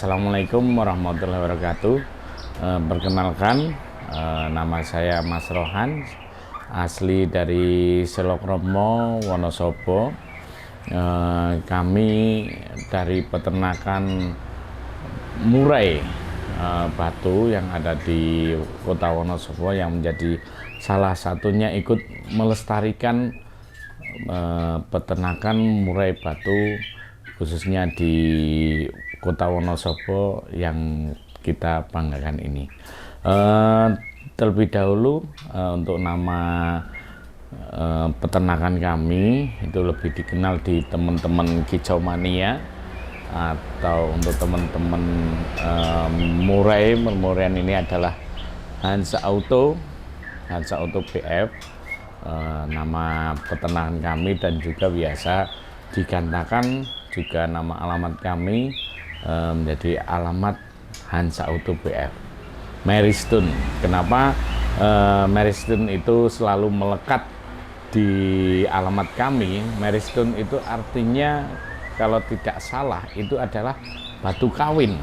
Assalamualaikum warahmatullahi wabarakatuh. Perkenalkan, nama saya Mas Rohan, asli dari Selokromo, Wonosobo. Kami dari peternakan murai batu yang ada di Kota Wonosobo, yang menjadi salah satunya ikut melestarikan peternakan murai batu khususnya di Kota Wonosobo yang kita banggakan ini. Terlebih dahulu untuk nama peternakan kami itu lebih dikenal di teman-teman Kicau Mania, atau untuk teman-teman muraian ini adalah Hansa Auto BF, nama peternakan kami, dan juga biasa digantakan juga nama alamat kami menjadi alamat Hansa Auto BF Marystone. Kenapa Marystone itu selalu melekat di alamat kami? Marystone itu artinya, kalau tidak salah, itu adalah batu kawin.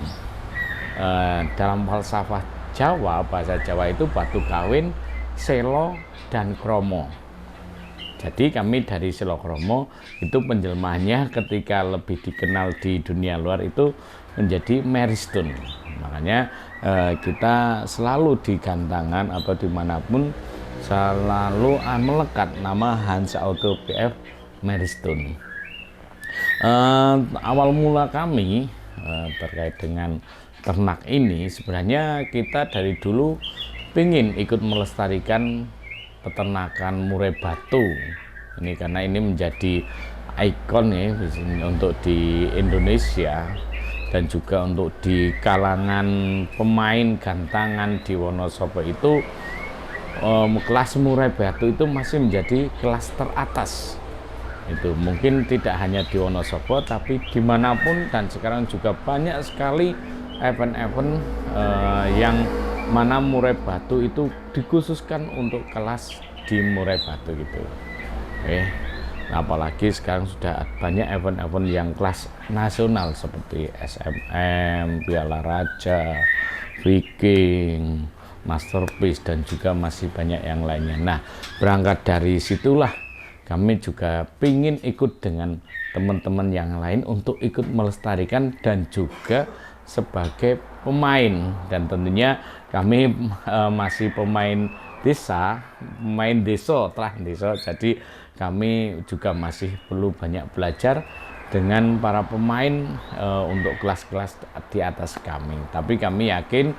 Dalam falsafah Jawa, bahasa Jawa itu batu kawin, selo, dan kromo. Jadi kami dari Selokromo itu penjelmaannya ketika lebih dikenal di dunia luar itu menjadi Marystone. Makanya kita selalu di gantangan atau dimanapun selalu melekat nama Hansa Auto BF Marystone. Awal mula kami terkait dengan ternak ini, sebenarnya kita dari dulu ingin ikut melestarikan peternakan murai batu ini, karena ini menjadi ikon ya untuk di Indonesia, dan juga untuk di kalangan pemain gantangan di Wonosobo itu kelas murai batu itu masih menjadi kelas teratas. Itu mungkin tidak hanya di Wonosobo tapi dimanapun, dan sekarang juga banyak sekali event-event yang mana murai batu itu dikhususkan untuk kelas di murai batu gitu. Apalagi sekarang sudah banyak event-event yang kelas nasional seperti SMM, Piala Raja, Viking, Masterpiece, dan juga masih banyak yang lainnya. Nah, berangkat dari situlah kami juga ingin ikut dengan teman-teman yang lain untuk ikut melestarikan dan juga sebagai pemain. Dan tentunya kami masih pemain desa, jadi kami juga masih perlu banyak belajar dengan para pemain untuk kelas-kelas di atas kami. Tapi kami yakin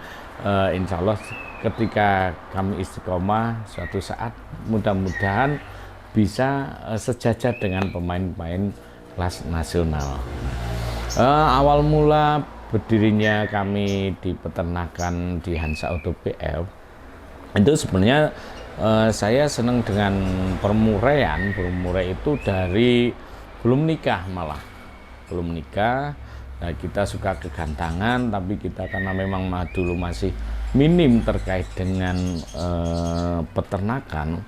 insya Allah ketika kami istiqomah, suatu saat mudah-mudahan bisa sejajar dengan pemain-pemain kelas nasional. Awal mula berdirinya kami di peternakan di Hansa Auto BF itu sebenarnya saya senang dengan permuraian. Bermurai itu dari belum nikah, nah, kita suka kegantangan, tapi kita karena memang dulu masih minim terkait dengan peternakan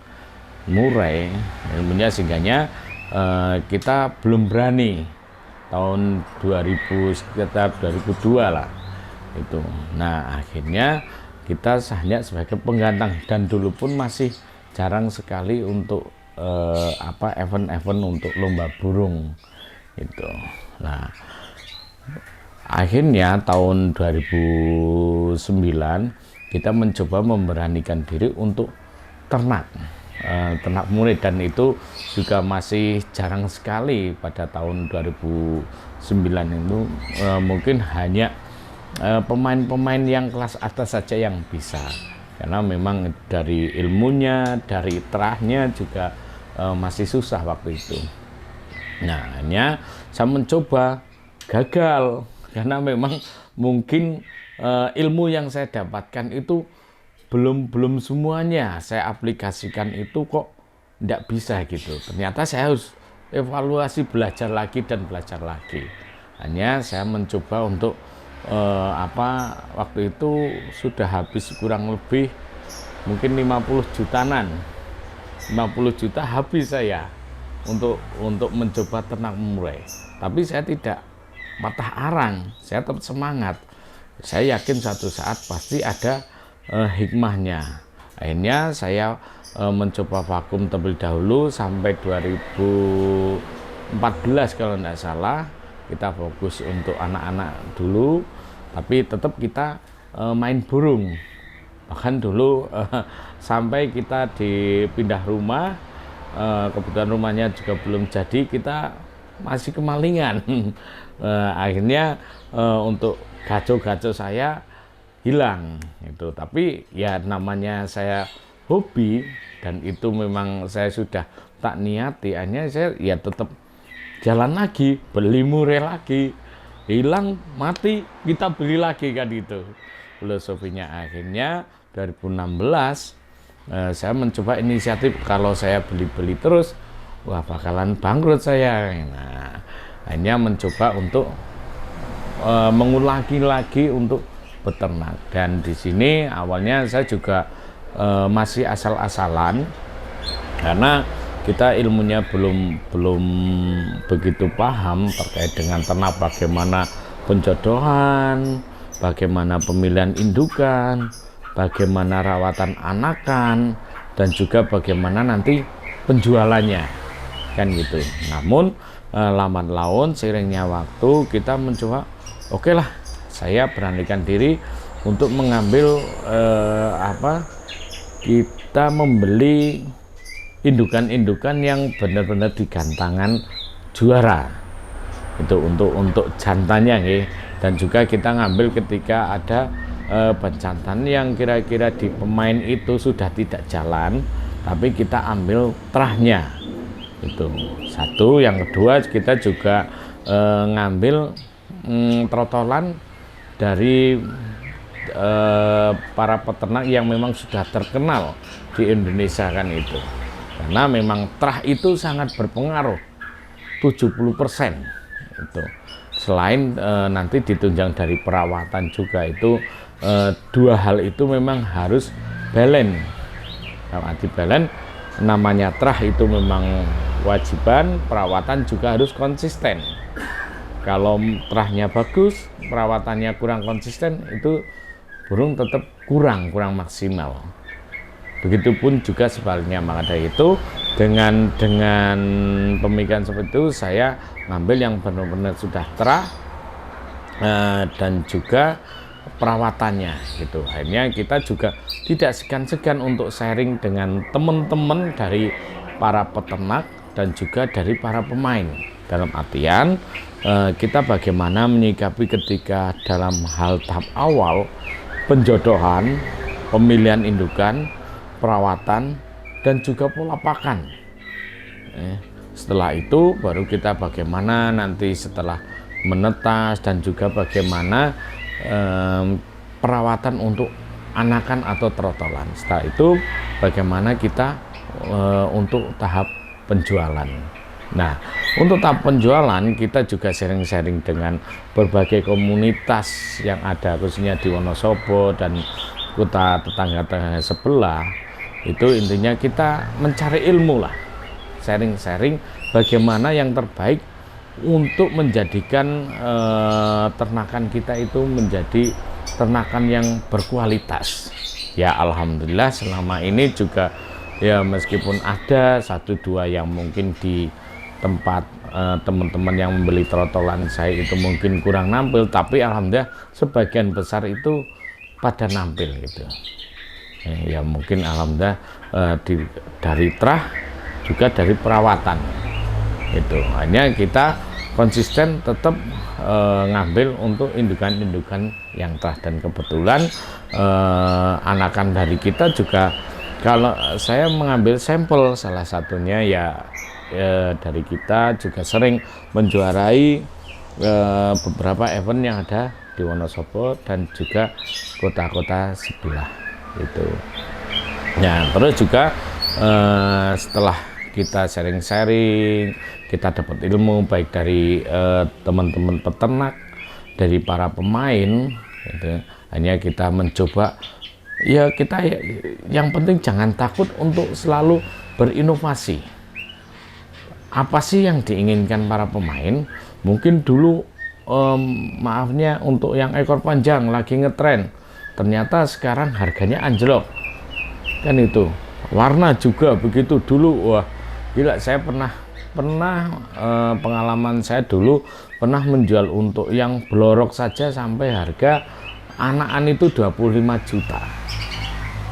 murai ilmunya, sehingganya kita belum berani. Tahun 2000 sekitar 2002 lah itu. Nah, akhirnya kita hanya sebagai penggantang, dan dulu pun masih jarang sekali untuk event-event untuk lomba burung itu. Nah, akhirnya tahun 2009 kita mencoba memberanikan diri untuk ternak murai, dan itu juga masih jarang sekali. Pada tahun 2009 itu mungkin hanya pemain-pemain yang kelas atas saja yang bisa, karena memang dari ilmunya, dari terahnya juga masih susah waktu itu. Nah, hanya saya mencoba, gagal, karena memang mungkin ilmu yang saya dapatkan itu belum semuanya saya aplikasikan, itu kok tidak bisa gitu. Ternyata saya harus evaluasi, belajar lagi dan belajar lagi. Hanya saya mencoba untuk waktu itu sudah habis kurang lebih mungkin 50 jutaan, 50 juta habis saya untuk mencoba ternak murai. Tapi saya tidak patah arang, saya tetap semangat. Saya yakin suatu saat pasti ada hikmahnya. Akhirnya saya mencoba vakum terlebih dahulu sampai 2014 kalau tidak salah. Kita fokus untuk anak-anak dulu, tapi tetap kita main burung. Bahkan dulu sampai kita dipindah rumah, kebetulan rumahnya juga belum jadi, kita masih kemalingan. Akhirnya untuk gaco-gaco saya hilang itu. Tapi ya namanya saya hobi dan itu memang saya sudah tak niati, akhirnya saya ya tetap jalan lagi, beli murah lagi, hilang mati kita beli lagi, kan itu filosofinya. Akhirnya 2016 saya mencoba inisiatif, kalau saya beli-beli terus wah bakalan bangkrut saya. Nah, akhirnya mencoba untuk mengulangi lagi untuk beternak. Dan di sini awalnya saya juga masih asal-asalan karena kita ilmunya belum begitu paham terkait dengan ternak, bagaimana penjodohan, bagaimana pemilihan indukan, bagaimana rawatan anakan, dan juga bagaimana nanti penjualannya, kan gitu. Namun lambat laun seiringnya waktu kita mencoba, oke lah, saya beranikan diri untuk mengambil kita membeli indukan-indukan yang benar-benar digantangan juara itu untuk jantannya nih. Dan juga kita ngambil ketika ada penjantan yang kira-kira di pemain itu sudah tidak jalan, tapi kita ambil terahnya itu satu. Yang kedua kita juga ngambil trotolan dari para peternak yang memang sudah terkenal di Indonesia, kan itu. Karena memang terah itu sangat berpengaruh 70% itu. Selain nanti ditunjang dari perawatan juga, itu dua hal itu memang harus balance. Kalau arti balance, namanya terah itu memang wajiban, perawatan juga harus konsisten. Kalau terahnya bagus, perawatannya kurang konsisten, itu burung tetap kurang maksimal. Begitupun juga sebaliknya. Maka dari itu dengan pemikiran seperti itu, saya ngambil yang benar-benar sudah terah dan juga perawatannya gitu. Akhirnya kita juga tidak segan-segan untuk sharing dengan teman-teman dari para peternak dan juga dari para pemain. Dalam artian kita bagaimana menyikapi ketika dalam hal tahap awal penjodohan, pemilihan indukan, perawatan, dan juga pola pakan. Setelah itu baru kita bagaimana nanti setelah menetas dan juga bagaimana perawatan untuk anakan atau trotolan. Setelah itu bagaimana kita untuk tahap penjualan. Nah, untuk tahap penjualan kita juga sharing-sharing dengan berbagai komunitas yang ada, khususnya di Wonosobo dan kota tetangga-tetangga sebelah. Itu intinya kita mencari ilmu lah, sharing-sharing bagaimana yang terbaik untuk menjadikan ternakan kita itu menjadi ternakan yang berkualitas. Ya alhamdulillah selama ini juga ya, meskipun ada satu dua yang mungkin di tempat teman-teman yang membeli trotolan saya itu mungkin kurang nampil, tapi alhamdulillah sebagian besar itu pada nampil gitu. Ya mungkin alhamdulillah dari terah juga dari perawatan itu. Hanya kita konsisten tetap ngambil untuk indukan-indukan yang terah, dan kebetulan anakan dari kita juga, kalau saya mengambil sampel salah satunya ya dari kita juga sering menjuarai beberapa event yang ada di Wonosobo dan juga kota-kota sebelah itu. Nah, terus juga setelah kita sharing-sharing, kita dapat ilmu baik dari teman-teman peternak, dari para pemain gitu. Hanya kita mencoba ya, kita yang penting jangan takut untuk selalu berinovasi. Apa sih yang diinginkan para pemain? Mungkin dulu maafnya untuk yang ekor panjang lagi ngetren, ternyata sekarang harganya anjlok kan. Itu warna juga begitu dulu, wah gila. Saya pernah pengalaman saya dulu pernah menjual untuk yang blorok saja sampai harga anakan itu 25 juta.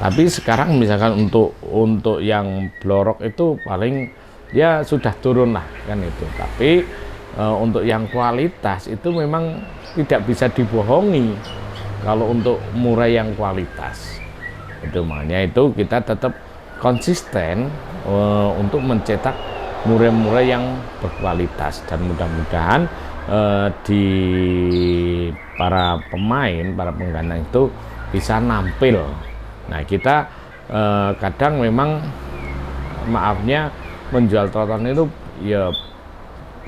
Tapi sekarang misalkan untuk yang blorok itu paling ya sudah turun lah kan itu. Tapi untuk yang kualitas itu memang tidak bisa dibohongi kalau untuk murai yang kualitas. Itu makanya itu kita tetap konsisten untuk mencetak murai-murai yang berkualitas, dan mudah-mudahan di para pemain, para penggandang itu bisa nampil. Nah kita kadang memang maafnya menjual troton itu ya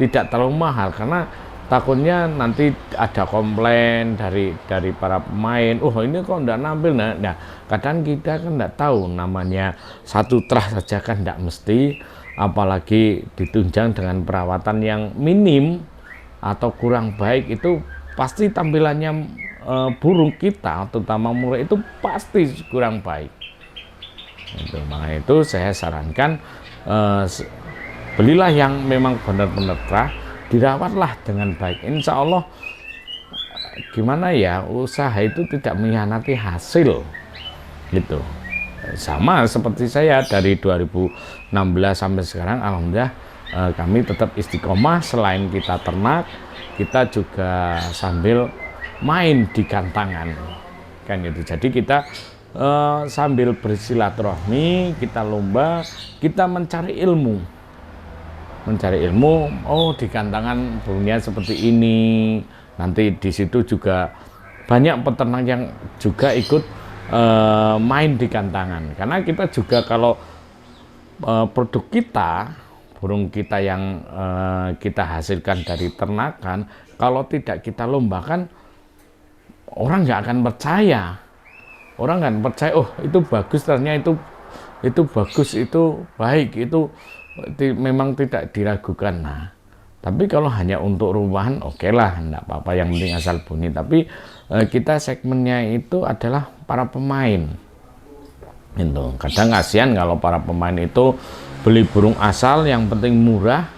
tidak terlalu mahal, karena takutnya nanti ada komplain dari para pemain, oh ini kok enggak nampil. Nah kadang kita kan enggak tahu, namanya satu trah saja kan enggak mesti, apalagi ditunjang dengan perawatan yang minim atau kurang baik, itu pasti tampilannya burung kita, terutama murai itu pasti kurang baik. Itu makanya itu saya sarankan belilah yang memang benar-benar trah, dirawatlah dengan baik. Insya Allah gimana ya, usaha itu tidak mengkhianati hasil gitu. Sama seperti saya dari 2016 sampai sekarang, alhamdulillah kami tetap istiqomah. Selain kita ternak, kita juga sambil main di gantangan kan itu. Jadi kita sambil bersilaturahmi, kita lomba, kita mencari ilmu. Oh di gantangan burungnya seperti ini. Nanti di situ juga banyak peternak yang juga ikut main di gantangan, karena kita juga kalau produk kita, burung kita yang kita hasilkan dari ternakan, kalau tidak kita lombakan, orang nggak akan percaya. Orang nggak percaya, oh itu bagus, ternyata itu bagus, itu baik, itu memang tidak diragukan. Nah, tapi kalau hanya untuk rumahan, oke lah, enggak apa-apa, yang penting asal bunyi. Tapi kita segmennya itu adalah para pemain. Itu kadang kasihan kalau para pemain itu beli burung asal yang penting murah,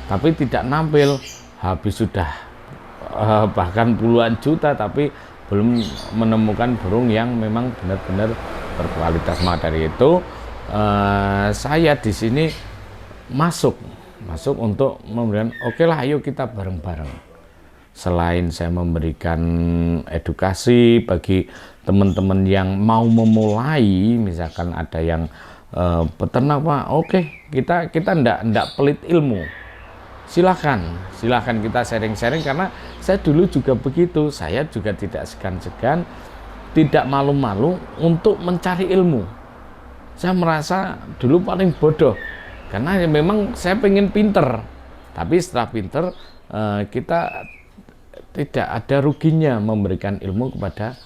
tapi tidak nampil, habis sudah bahkan puluhan juta, tapi belum menemukan burung yang memang benar-benar berkualitas. Maka dari itu saya di sini masuk untuk memberikan, oke lah, ayo kita bareng-bareng. Selain saya memberikan edukasi bagi teman-teman yang mau memulai, misalkan ada yang peternak Pak, oke, kita ndak pelit ilmu. Silakan kita sharing-sharing, karena saya dulu juga begitu. Saya juga tidak segan-segan, tidak malu-malu untuk mencari ilmu. Saya merasa dulu paling bodoh, karena memang saya pengen pinter, tapi setelah pinter kita tidak ada ruginya memberikan ilmu kepada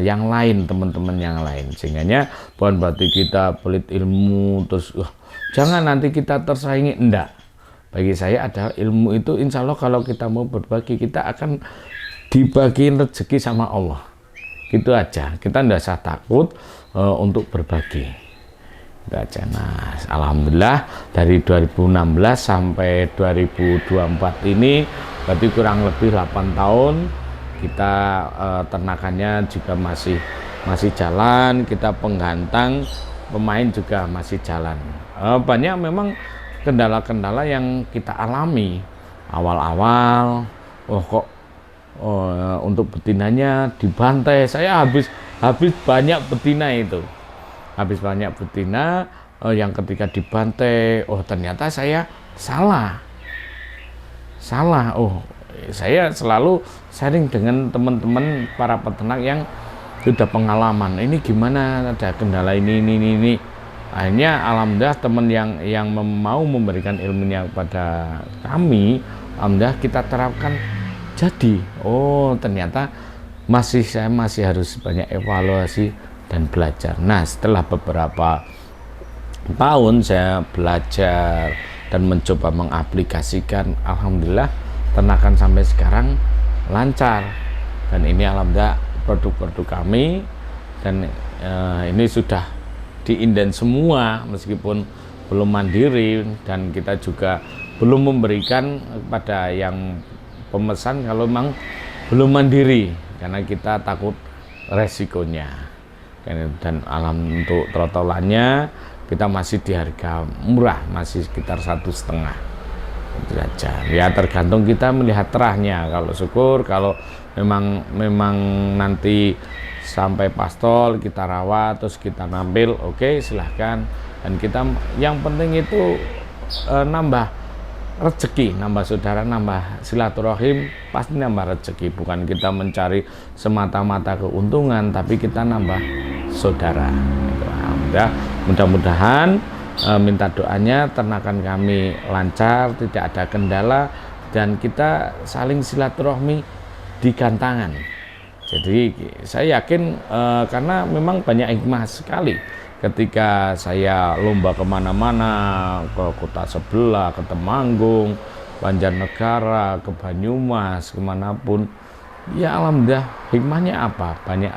yang lain, teman-teman yang lain. Sehingga bukan berarti kita pelit ilmu terus jangan nanti kita tersaingi, enggak. Bagi saya ada ilmu itu, insya Allah kalau kita mau berbagi, kita akan dibagiin rezeki sama Allah. Gitu aja, kita enggak usah takut untuk berbagi. Gitu aja. Nah, alhamdulillah dari 2016 sampai 2024 ini berarti kurang lebih 8 tahun kita ternakannya juga masih jalan, kita penggantang pemain juga masih jalan. Banyak memang kendala-kendala yang kita alami awal-awal. Kok untuk betinanya dibantai. Saya habis banyak betina itu. Habis banyak betina yang ketika dibantai, ternyata saya salah. Saya selalu sharing dengan teman-teman para peternak yang sudah pengalaman. Ini gimana, ada kendala ini. Akhirnya alhamdulillah teman yang mau memberikan ilmunya kepada kami, alhamdulillah kita terapkan. Jadi, ternyata saya masih harus banyak evaluasi dan belajar. Nah, setelah beberapa tahun saya belajar dan mencoba mengaplikasikan, alhamdulillah ternakan sampai sekarang lancar. Dan ini alhamdulillah produk-produk kami, dan ini sudah diinden semua meskipun belum mandiri, dan kita juga belum memberikan kepada yang pemesan kalau memang belum mandiri karena kita takut resikonya. Dan untuk trotolannya kita masih di harga murah, masih sekitar 1,5 itu aja. Ya tergantung kita melihat terahnya. Kalau syukur, kalau memang nanti sampai pastol kita rawat terus kita nampil, oke, silahkan. Dan kita yang penting itu nambah rezeki, nambah saudara, nambah silaturahim, pasti nambah rezeki. Bukan kita mencari semata-mata keuntungan, tapi kita nambah saudara. Mudah-mudahan minta doanya ternakan kami lancar, tidak ada kendala, dan kita saling silaturahmi di gantangan. Jadi saya yakin karena memang banyak hikmah sekali ketika saya lomba kemana-mana, ke kota sebelah, ke Temanggung, Banjarnegara, ke Banyumas, kemanapun, ya alhamdulillah hikmahnya apa? Banyak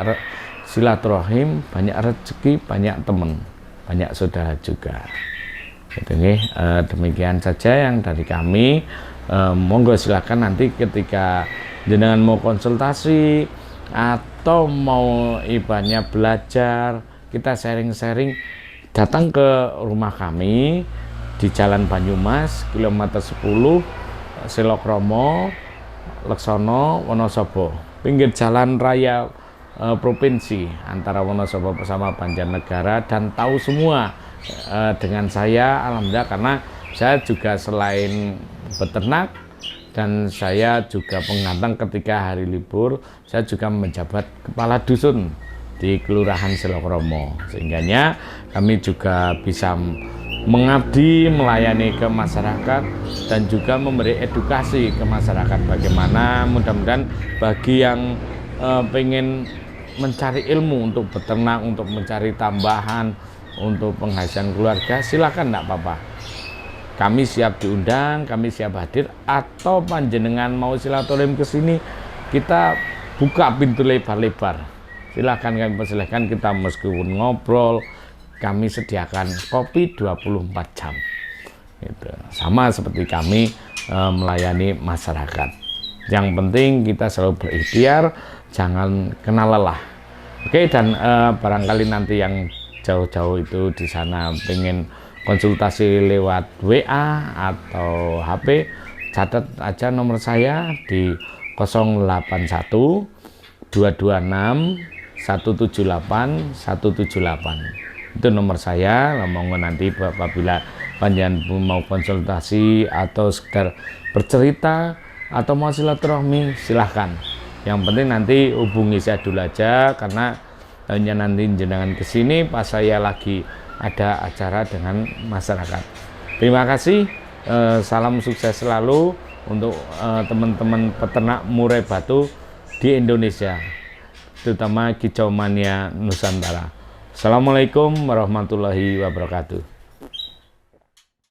silaturahim, banyak rezeki, banyak teman, banyak saudara juga. Jadi, demikian saja yang dari kami. Monggo silakan nanti ketika jenengan mau konsultasi atau mau ibaratnya belajar, kita sharing-sharing, datang ke rumah kami di Jalan Banyumas, kilometer 10, Selokromo, Leksono, Wonosobo, pinggir jalan raya provinsi antara Wonosobo bersama Banjarnegara, dan tahu semua dengan saya alhamdulillah, karena saya juga selain beternak dan saya juga pengatang ketika hari libur, saya juga menjabat kepala dusun di Kelurahan Selokromo, sehingganya kami juga bisa mengabdi, melayani ke masyarakat, dan juga memberi edukasi ke masyarakat bagaimana. Mudah-mudahan bagi yang pengen mencari ilmu untuk beternak, untuk mencari tambahan, untuk penghasilan keluarga, silakan, enggak apa-apa. Kami siap diundang, kami siap hadir, atau panjenengan mau silaturahim ke sini, kita buka pintu lebar-lebar. Silakan kami persilahkan, kita meskipun ngobrol, kami sediakan kopi 24 jam. Gitu. Sama seperti kami melayani masyarakat. Yang penting kita selalu berikhtiar, jangan kena lelah. Oke, dan barangkali nanti yang jauh-jauh itu di sana pengen konsultasi lewat WA atau HP, catat aja nomor saya di 081 226 178 178. Itu nomor saya. Monggo nanti apabila panjenengan mau konsultasi atau sekedar bercerita atau mau silaturahmi, silahkan. Yang penting nanti hubungi saya dulu aja, karena hanya nanti jenengan kesini pas saya lagi ada acara dengan masyarakat. Terima kasih, salam sukses selalu untuk teman-teman peternak murai batu di Indonesia, terutama Kicau Mania Nusantara. Assalamualaikum warahmatullahi wabarakatuh.